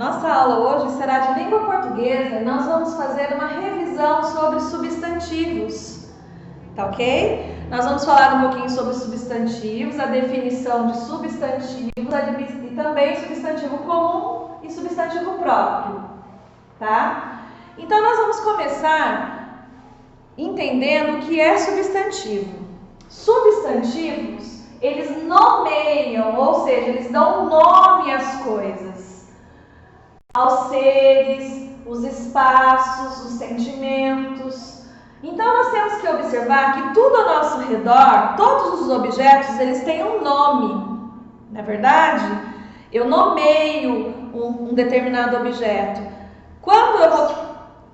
nossa aula hoje será de língua portuguesa e nós vamos fazer uma revisão sobre substantivos, tá ok? Nós vamos falar um pouquinho sobre substantivos, a definição de substantivos e também substantivo comum e substantivo próprio, tá? Então nós vamos começar entendendo o que é substantivo. Substantivos, eles nomeiam, ou seja, eles dão nome às coisas, aos seres, os espaços, os sentimentos. Então nós temos que observar que tudo ao nosso redor, todos os objetos, eles têm um nome. Não é verdade? Eu nomeio um determinado objeto. Quando eu vou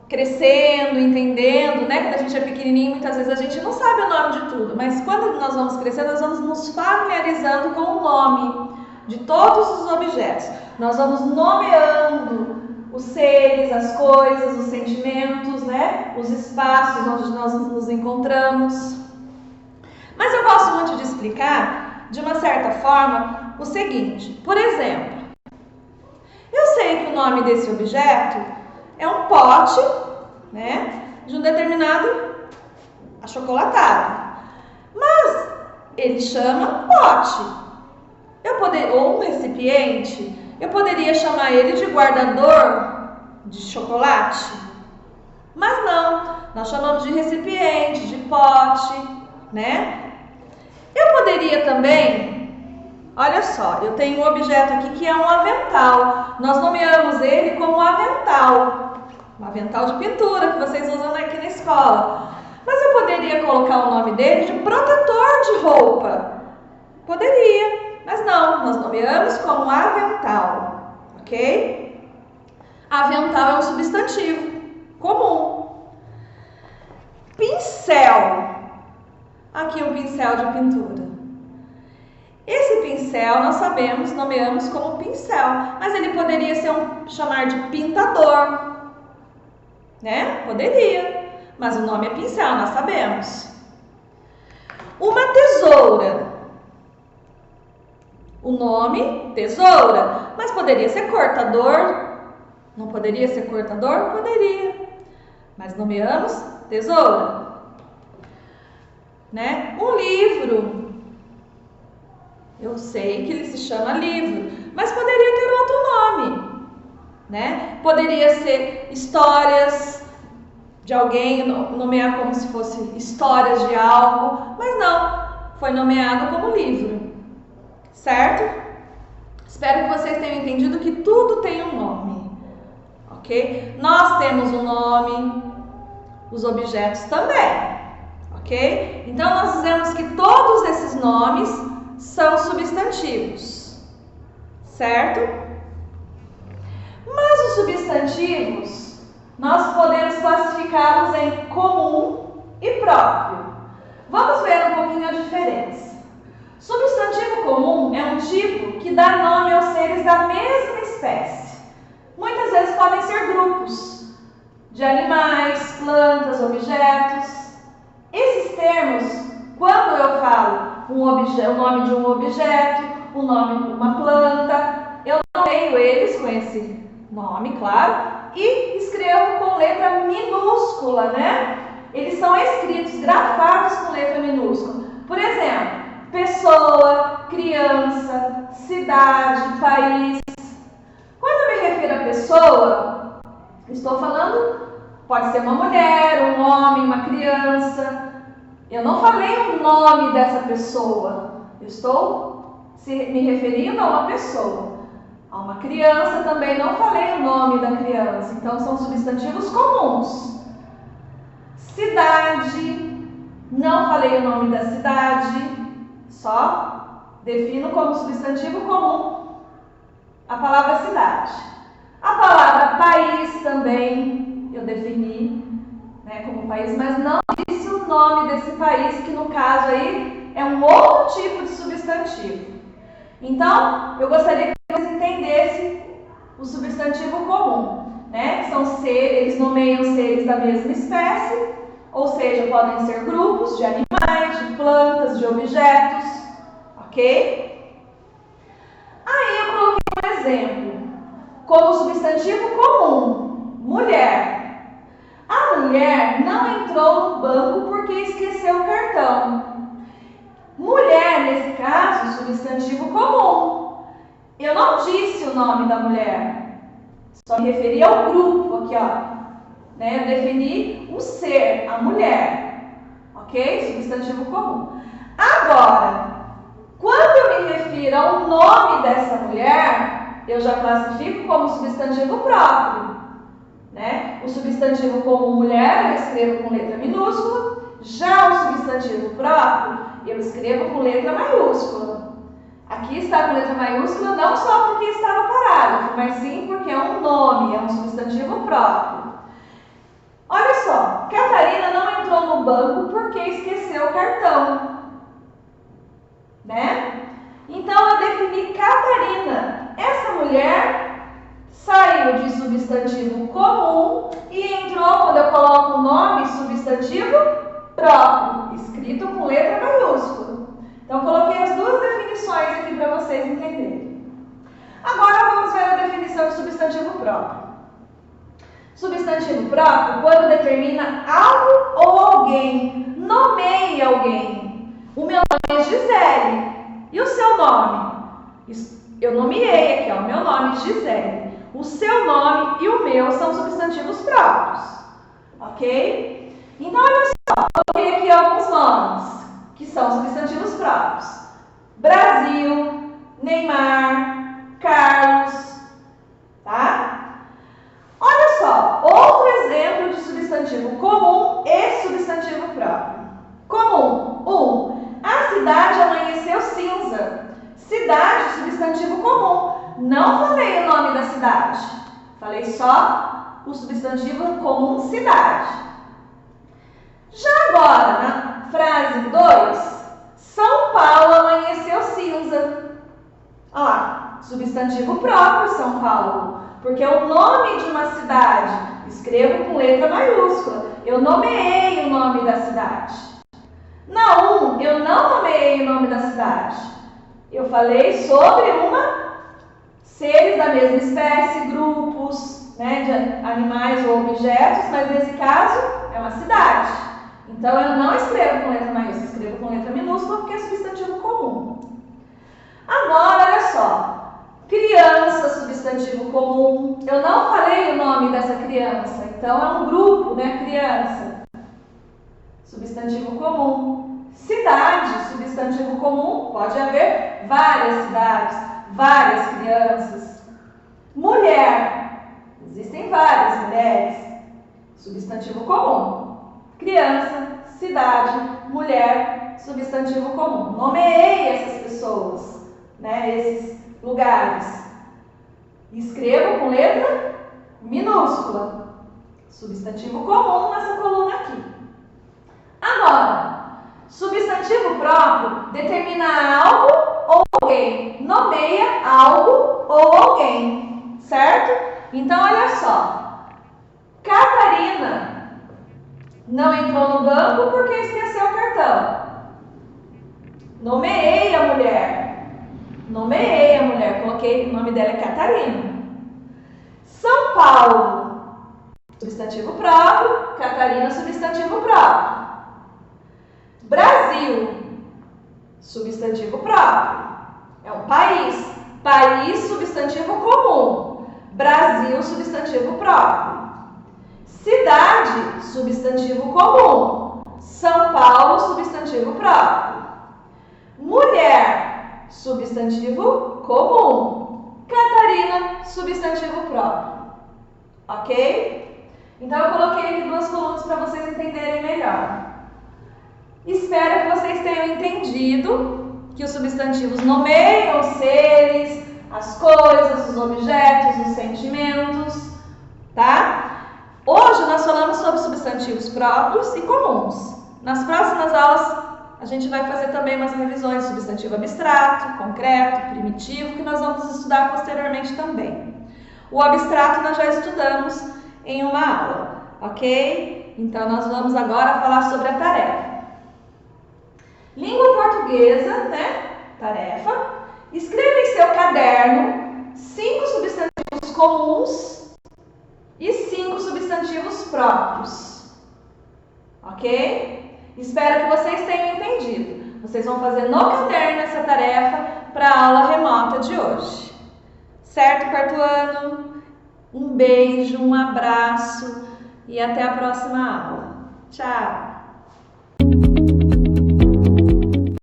crescendo, entendendo, né? Quando a gente é pequenininho, muitas vezes a gente não sabe o nome de tudo, mas quando nós vamos crescendo, nós vamos nos familiarizando com o nome de todos os objetos. Nós vamos nomeando os seres, as coisas, os sentimentos, né? Os espaços onde nós nos encontramos. Mas eu gosto muito de explicar, de uma certa forma, o seguinte. Por exemplo, eu sei que o nome desse objeto é um pote, né? De um determinado achocolatado. Mas ele chama pote. Ou um recipiente. Eu poderia chamar ele de guardador de chocolate, mas não, nós chamamos de recipiente, de pote, né? Eu poderia também, olha só, eu tenho um objeto aqui que é um avental, nós nomeamos ele como avental, um avental de pintura que vocês usam aqui na escola, mas eu poderia colocar o nome dele de protetor de roupa, poderia. Mas não, nós nomeamos como avental, ok? Avental é um substantivo comum. Pincel. Aqui um pincel de pintura. Esse pincel nós sabemos, nomeamos como pincel, mas ele poderia ser chamar de pintador, né? Poderia, mas o nome é pincel, nós sabemos. Uma tesoura. O nome, tesoura, mas poderia ser cortador, não poderia ser cortador? Poderia, mas nomeamos tesoura, né? Um livro, eu sei que ele se chama livro, mas poderia ter outro nome, né? Poderia ser histórias de alguém, nomear como se fosse histórias de algo, mas não, foi nomeado como livro. Certo? Espero que vocês tenham entendido que tudo tem um nome, ok? Nós temos um nome, os objetos também, ok? Então, nós dizemos que todos esses nomes são substantivos, certo? Mas os substantivos, nós podemos classificá-los em comum e próprio. Vamos ver um pouquinho a diferença. Substantivo comum é um tipo que dá nome aos seres da mesma espécie. Muitas vezes podem ser grupos de animais, plantas, objetos. Esses termos, quando eu falo o nome de um objeto, o nome de uma planta, eu nomeio eles com esse nome, claro, e escrevo com letra minúscula, né? Eles são escritos, grafados com letra minúscula. Por exemplo, pessoa, criança, cidade, país. Quando eu me refiro a pessoa, estou falando, pode ser uma mulher, um homem, uma criança. Eu não falei o nome dessa pessoa, eu estou me referindo a uma pessoa. A uma criança também não falei o nome da criança, então são substantivos comuns. Cidade, não falei o nome da cidade. Só defino como substantivo comum a palavra cidade. A palavra país também eu defini, né, como país, mas não disse o nome desse país, que no caso aí é um outro tipo de substantivo. Então, eu gostaria que vocês entendessem o substantivo comum, né? Eles nomeiam seres da mesma espécie, ou seja, podem ser grupos de animais, de plantas, de objetos, ok? Aí eu coloquei um exemplo. Como substantivo comum, mulher. A mulher não entrou no banco porque esqueceu o cartão. Mulher, nesse caso, substantivo comum. Eu não disse o nome da mulher, só me referi ao grupo aqui, ó. Né? Eu defini o ser, a mulher, ok? Substantivo comum. Agora, quando eu me refiro ao nome dessa mulher, eu já classifico como substantivo próprio, né? O substantivo comum mulher eu escrevo com letra minúscula, já o substantivo próprio eu escrevo com letra maiúscula. Aqui está com letra maiúscula não só porque está no parágrafo, mas sim porque é um nome, é um substantivo próprio. Olha só, Catarina não entrou no banco porque esqueceu o cartão, né? Então eu defini Catarina. Essa mulher saiu de substantivo comum e entrou, quando eu coloco o nome, substantivo próprio, escrito com letra maiúscula. Então coloquei as duas definições aqui para vocês entenderem. Agora vamos ver a definição de substantivo próprio. Substantivo próprio quando determina algo ou alguém, nomeia alguém. O meu nome é Gisele. E o seu nome? Eu nomeei aqui, ó, o meu nome é Gisele. O seu nome e o meu são substantivos próprios. Ok? Então, olha só, coloquei aqui alguns nomes que são substantivos próprios. Brasil, Neymar, Carlos, tá? Olha só, outro exemplo de substantivo comum e substantivo próprio. Comum. A cidade amanheceu cinza. Cidade, substantivo comum. Não falei o nome da cidade. Falei só o substantivo comum cidade. Já agora, na frase 2, São Paulo amanheceu cinza. Olha lá, substantivo próprio São Paulo. Porque é o nome de uma cidade. Escrevo com letra maiúscula. Eu nomeei o nome da cidade. Na 1, eu não nomeei o nome da cidade. Eu falei sobre seres da mesma espécie, grupos, né, de animais ou objetos, mas nesse caso é uma cidade. Então eu não escrevo com letra maiúscula, escrevo com letra minúscula porque é substantivo comum. Agora, olha só. Criança, substantivo comum. Eu não falei o nome dessa criança, então é um grupo, né? Criança. Substantivo comum. Cidade, substantivo comum. Pode haver várias cidades, várias crianças. Mulher. Existem várias mulheres. Substantivo comum. Criança, cidade, mulher, substantivo comum. Nomeei essas pessoas, né? Esses lugares. Escrevo com letra minúscula. Substantivo comum nessa coluna aqui. Agora, substantivo próprio determina algo ou alguém. Nomeia algo ou alguém. Certo? Então, olha só. Catarina não entrou no banco porque esqueceu o cartão. Nomeei a mulher. Nomeei a mulher, coloquei, o nome dela é Catarina. São Paulo, substantivo próprio, Catarina, substantivo próprio. Brasil, substantivo próprio, é um país. País, substantivo comum. Brasil, substantivo próprio. Cidade, substantivo comum. São Paulo, substantivo próprio. Mulher, substantivo comum. Catarina, substantivo próprio. Ok? Então eu coloquei aqui duas colunas para vocês entenderem melhor. Espero que vocês tenham entendido que os substantivos nomeiam os seres, as coisas, os objetos, os sentimentos, tá? Hoje nós falamos sobre substantivos próprios e comuns. Nas próximas aulas a gente vai fazer também umas revisões de substantivo abstrato, concreto, primitivo, que nós vamos estudar posteriormente também. O abstrato nós já estudamos em uma aula, ok? Então nós vamos agora falar sobre a tarefa. Língua portuguesa, né? Tarefa. Escreva em seu caderno 5 substantivos comuns e 5 substantivos próprios. Ok? Espero que vocês tenham entendido. Vocês vão fazer no caderno essa tarefa para a aula remota de hoje. Certo, quarto ano? Um beijo, um abraço e até a próxima aula. Tchau!